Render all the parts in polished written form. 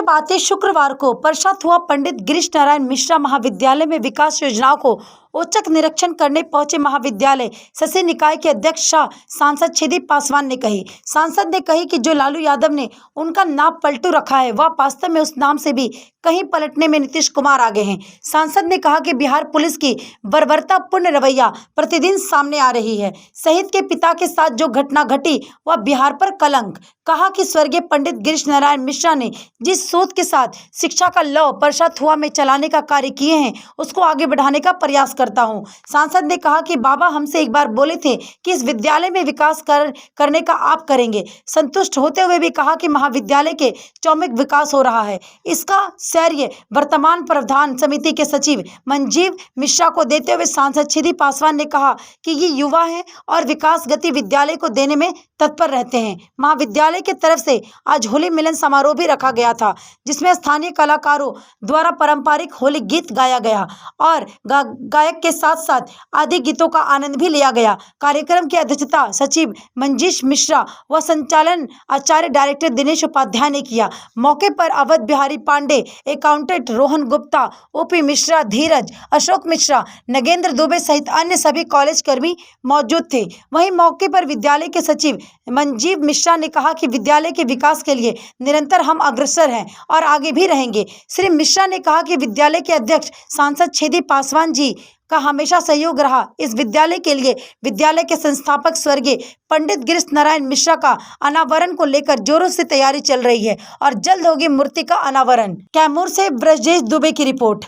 आते शुक्रवार को प्रसाद हुआ पंडित गिरीश नारायण मिश्रा महाविद्यालय में विकास योजनाओं को औचक निरीक्षण करने पहुंचे महाविद्यालय शशि निकाय के अध्यक्ष सांसद छेदी पासवान ने कही। सांसद ने कही कि जो लालू यादव ने उनका नाम पलटू रखा है वह वास्तव में उस नाम से भी कहीं पलटने में नीतीश कुमार आगे हैं। सांसद ने कहा कि बिहार पुलिस की बर्बरतापूर्ण रवैया प्रतिदिन सामने आ रही है। शहीद के पिता के साथ जो घटना घटी वह बिहार पर कलंक। कहा कि स्वर्गीय पंडित गिरीश नारायण मिश्रा ने जिस सोच के साथ शिक्षा का लौ प्रसाद हुआ में चलाने का कार्य किए हैं उसको आगे बढ़ाने का प्रयास करता हूं। सांसद ने कहा कि बाबा हमसे एक बार बोले थे कि इस विद्यालय में विकास करने का आप करेंगे। संतुष्ट होते हुए भी कहा कि महाविद्यालय के चौमुख विकास हो रहा है। इसका श्रेय वर्तमान प्रबंधन समिति के सचिव मंजीव मिश्रा को देते हुए सांसद छेदी पासवान ने कहा कि ये युवा हैं और विकास गति विद्यालय को देने में तत्पर रहते हैं। महाविद्यालय की तरफ से आज होली मिलन समारोह भी रखा गया था जिसमें स्थानीय कलाकारों द्वारा पारंपरिक होली गीत गाया गया और गायक के साथ साथ आदि गीतों का आनंद भी लिया गया। कार्यक्रम की अध्यक्षता सचिव मंजीश मिश्रा व संचालन आचार्य डायरेक्टर दिनेश उपाध्याय ने किया। मौके पर अवध बिहारी पांडे, अकाउंटेंट रोहन गुप्ता, ओपी मिश्रा, धीरज, अशोक मिश्रा, नगेंद्र दुबे सहित अन्य सभी कॉलेज कर्मी मौजूद थे। वहीं मौके पर विद्यालय के सचिव मंजीव मिश्रा ने कहा कि विद्यालय के विकास के लिए निरंतर हम अग्रसर हैं और आगे भी रहेंगे। श्री मिश्रा ने कहा कि विद्यालय के अध्यक्ष सांसद छेदी पासवान जी का हमेशा सहयोग रहा। इस विद्यालय के लिए विद्यालय के संस्थापक स्वर्गीय पंडित गिरीश नारायण मिश्रा का अनावरण को लेकर जोरों से तैयारी चल रही है और जल्द होगी मूर्ति का अनावरण। कैमूर से ब्रजेश दुबे की रिपोर्ट।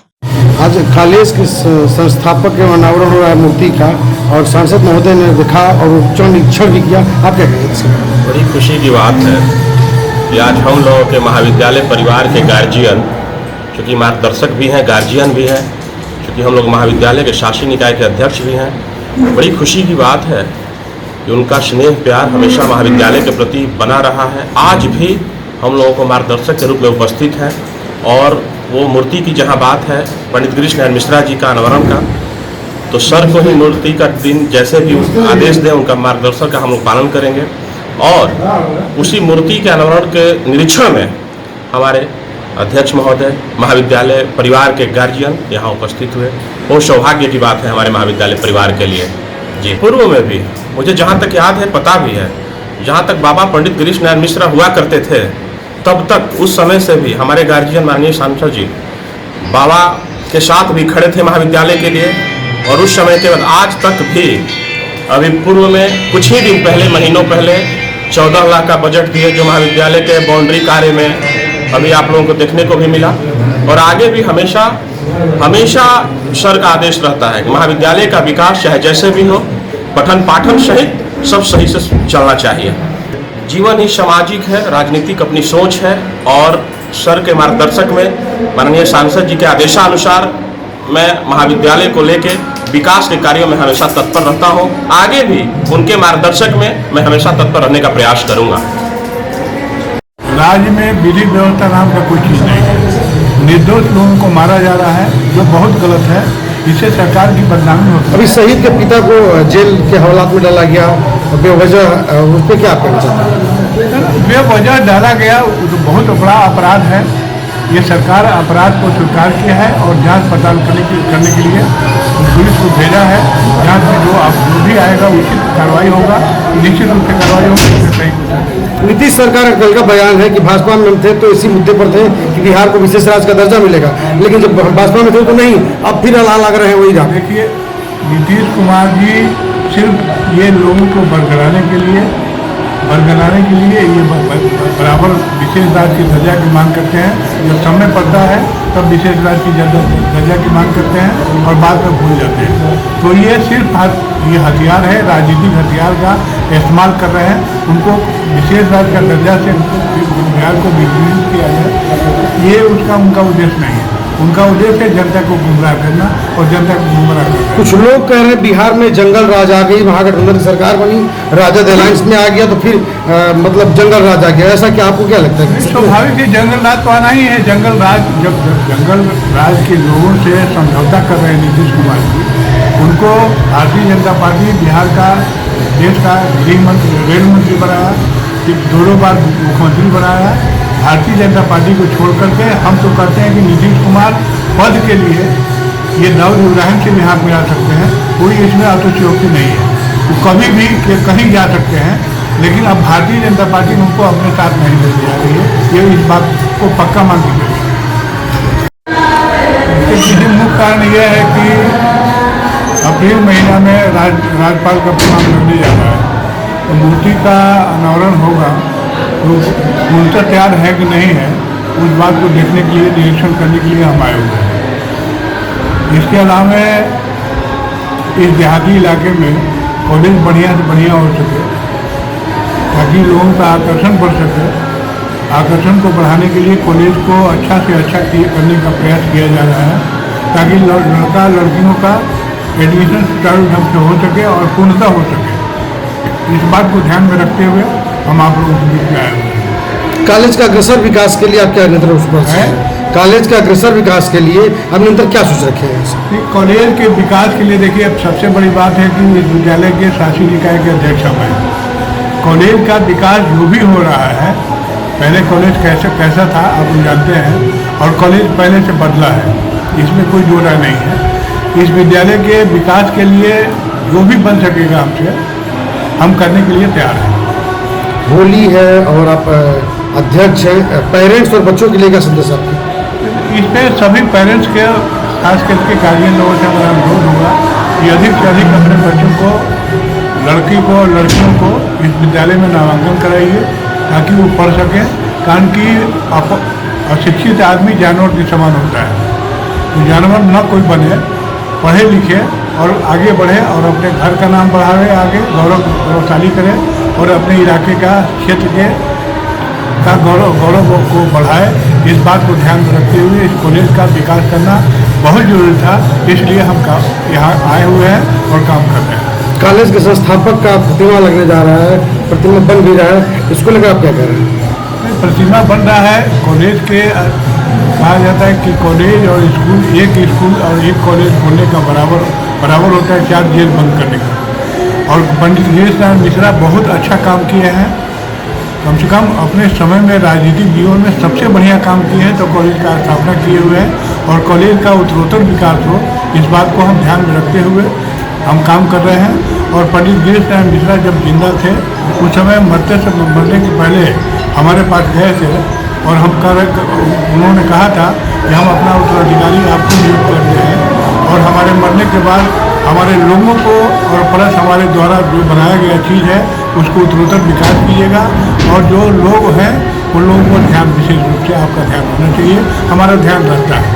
आज कॉलेज के संस्थापक के अनावरण हो रहा है मूर्ति का और सांसद महोदय ने देखा और निरीक्षण भी किया। आप क्या कहेंगे? बड़ी खुशी की बात है कि आज हम लोगों के महाविद्यालय परिवार के गार्जियन, चूँकि मार्गदर्शक भी हैं, गार्जियन भी हैं, क्योंकि हम लोग महाविद्यालय के शासी निकाय के अध्यक्ष भी हैं। बड़ी खुशी की बात है कि उनका स्नेह प्यार हमेशा महाविद्यालय के प्रति बना रहा है। आज भी हम लोगों को मार्गदर्शक के रूप में उपस्थित हैं और वो मूर्ति की जहाँ बात है पंडित गिरीश नारायण मिश्रा जी का अनावरण का, तो सर को ही मूर्ति का दिन जैसे भी आदेश दें उनका मार्गदर्शन का हम लोग पालन करेंगे और उसी मूर्ति के अनावरण के निरीक्षण में हमारे अध्यक्ष महोदय, महाविद्यालय परिवार के गार्जियन यहाँ उपस्थित हुए। बहुत सौभाग्य की बात है हमारे महाविद्यालय परिवार के लिए। जी, पूर्व में भी मुझे जहाँ तक याद है, पता भी है, जहाँ तक बाबा पंडित गिरीश नारायण मिश्रा हुआ करते थे तब तक उस समय से भी हमारे गार्जियन माननीय सांसद जी बाबा के साथ भी खड़े थे महाविद्यालय के लिए और उस समय के बाद आज तक भी। अभी पूर्व में कुछ ही दिन पहले, महीनों पहले 14 लाख का बजट दिए जो महाविद्यालय के बाउंड्री कार्य में अभी आप लोगों को देखने को भी मिला और आगे भी हमेशा सर का आदेश रहता है कि महाविद्यालय का विकास चाहे जैसे भी हो, पठन पाठन सहित सब सही से चलना चाहिए। जीवन ही सामाजिक है, राजनीतिक अपनी सोच है और सर के मार्गदर्शक में माननीय सांसद जी के आदेशानुसार मैं महाविद्यालय को लेके विकास के कार्यों में हमेशा तत्पर रहता हूं। आगे भी उनके मार्गदर्शक में मैं हमेशा तत्पर रहने का प्रयास करूंगा। राज्य में विधि व्यवस्था नाम का कोई चीज़ नहीं है। निर्दोष लोगों को मारा जा रहा है जो बहुत गलत है। इससे सरकार की बदनामी होती है। अभी शहीद के पिता को जेल के हवालात में डाला गया बेवजह, उस पर क्या कहना चाहते हैं? बेवजह डाला गया तो बहुत बड़ा अपराध है। ये सरकार अपराध को स्वीकार किया है और जांच पड़ताल करने के लिए पुलिस को भेजा है। जांच में जो भी आएगा उचित कार्रवाई होगा, निश्चित रूप से कार्रवाई होगी। नीतीश सरकार का कल का बयान है कि भाजपा में थे तो इसी मुद्दे पर थे कि बिहार को विशेष राज्य का दर्जा मिलेगा, लेकिन जब भाजपा में थे तो नहीं, अब फिर अला लग रहे हैं वही जान। देखिए, नीतीश कुमार जी सिर्फ ये लोगों को बरगलाने के लिए ये बराबर विशेष राज्य की दर्जा की मांग करते हैं। जब समय पड़ता है तब विशेष राज्य की दर्जा की मांग करते हैं और बाद में भूल जाते हैं। तो ये सिर्फ ये हथियार है, राजनीतिक हथियार का इस्तेमाल कर रहे हैं। उनको विशेष राज्य का दर्जा से बिहार को विभक्त किया जाए, ये उनका उद्देश्य नहीं है। उनका उद्देश्य है जनता को गुमराह करना और जनता को गुमराह करना। कुछ लोग कह रहे हैं बिहार में जंगल राज आ गई, महागठबंधन की सरकार बनी, राजद अलायंस में आ गया तो फिर मतलब जंगल राज आ गया। ऐसा क्या आपको क्या लगता है? स्वाभाविक है, जंगल राज तो आना ही है। जंगल राज जब जंगल राज के लोगों से समझौता कर रहे हैं नीतीश कुमार जी, उनको भारतीय जनता पार्टी बिहार का, देश का गृह मंत्री, रेल मंत्री बनाया, फिर 2 बार मुख्यमंत्री बनाया, भारतीय जनता पार्टी को छोड़ करके हम तो कहते हैं कि नीतीश कुमार पद के लिए ये दाऊद इब्राहिम से भी हाथ मिला सकते हैं, कोई इसमें अतिशयोक्ति नहीं है। वो कभी भी कहीं जा सकते हैं, लेकिन अब भारतीय जनता पार्टी उनको अपने साथ नहीं ले जा रही है, ये इस बात को पक्का मान ली गई है। इसके पीछे मुख्य कारण यह है कि अप्रैल महीना में राज्यपाल का प्रमाण लगने जा रहा है, तो मूर्ति का अनावरण होगा, तो मूर्ति तैयार है कि नहीं है उस बात को देखने के लिए, निरीक्षण करने के लिए हम आए हुए हैं। इसके अलावा इस देहाती इलाके में कॉलेज बढ़िया से बढ़िया हो सके, ताकि लोगों का आकर्षण बढ़ सके। आकर्षण को बढ़ाने के लिए कॉलेज को अच्छा से अच्छा करने का प्रयास किया जा रहा है, ताकि लड़का लड़कियों का एडमिशन सुचारू ढंग से हो सके और पूर्णतः हो सके। इस बात को ध्यान में रखते हुए हम आप लोगों के बीच में आए हुए हैं। कॉलेज का अग्रसर विकास के लिए आप क्या निरंतर उस पर है? कॉलेज का अग्रसर विकास के लिए आप निरंतर क्या सोच रखे हैं? कॉलेज के विकास के लिए देखिए, अब सबसे बड़ी बात है कि विश्वविद्यालय के शासी निकाय के अध्यक्ष हम हैं। कॉलेज का विकास जो भी हो रहा है, पहले कॉलेज कैसा था आप जानते हैं, और कॉलेज पहले से बदला है, इसमें कोई दो राय नहीं है। इस विद्यालय के विकास के लिए जो भी बन सकेगा हमसे, हम करने के लिए तैयार हैं। होली है और आप अध्यक्ष हैं, पेरेंट्स और बच्चों के लिए क्या संदेश आपका? इस पर सभी पेरेंट्स के, खास करके गार्जियन लोगों से हमारा अनुरोध होगा कि अधिक से अधिक अपने बच्चों को, लड़की को और लड़कियों को इस विद्यालय में नामांकन कराइए, ताकि वो पढ़ सकें। कारण कि अशिक्षित आदमी जानवर के समान होता है, तो जानवर न कोई बने, पढ़े लिखे और आगे बढ़े और अपने घर का नाम बढ़ावे, आगे गौरवशाली करे और अपने इलाके का, क्षेत्र का गौरव को बढ़ाए। इस बात को ध्यान में रखते हुए इस कॉलेज का विकास करना बहुत जरूरी था, इसलिए हम यहाँ आए हुए हैं और काम कर रहे हैं। कॉलेज के संस्थापक का प्रतिमा लगने जा रहा है, प्रतिमा बन भी रहा है, इसको लेकर आप क्या कह रहे हैं? प्रतिमा बन रहा है। कॉलेज के कहा जाता है कि कॉलेज और स्कूल, एक स्कूल और एक कॉलेज खोलने का बराबर होता है 4 जेल बंद करने का। और पंडित गिरीश नारायण मिश्रा बहुत अच्छा काम किए हैं, कम से कम अपने समय में राजनीतिक जीवन में सबसे बढ़िया काम किए हैं, तो कॉलेज का स्थापना किए हुए हैं और कॉलेज का उत्तरोत्तर विकास हो, इस बात को हम ध्यान में रखते हुए हम काम कर रहे हैं। और पंडित गिरीश नारायण मिश्रा जब जिंदा थे, उस समय मरने के पहले हमारे पास गए थे और उन्होंने कहा था कि हम अपना उत्तराधिकारी आपको नियुक्त करते हैं, और हमारे मरने के बाद हमारे लोगों को और प्लस हमारे द्वारा जो बनाया गया चीज़ है उसको उत्तरोत्तर विकास कीजिएगा, और जो लोग हैं उन लोगों को ध्यान, विशेष रूप से आपका ध्यान होना चाहिए, हमारा ध्यान रहता है।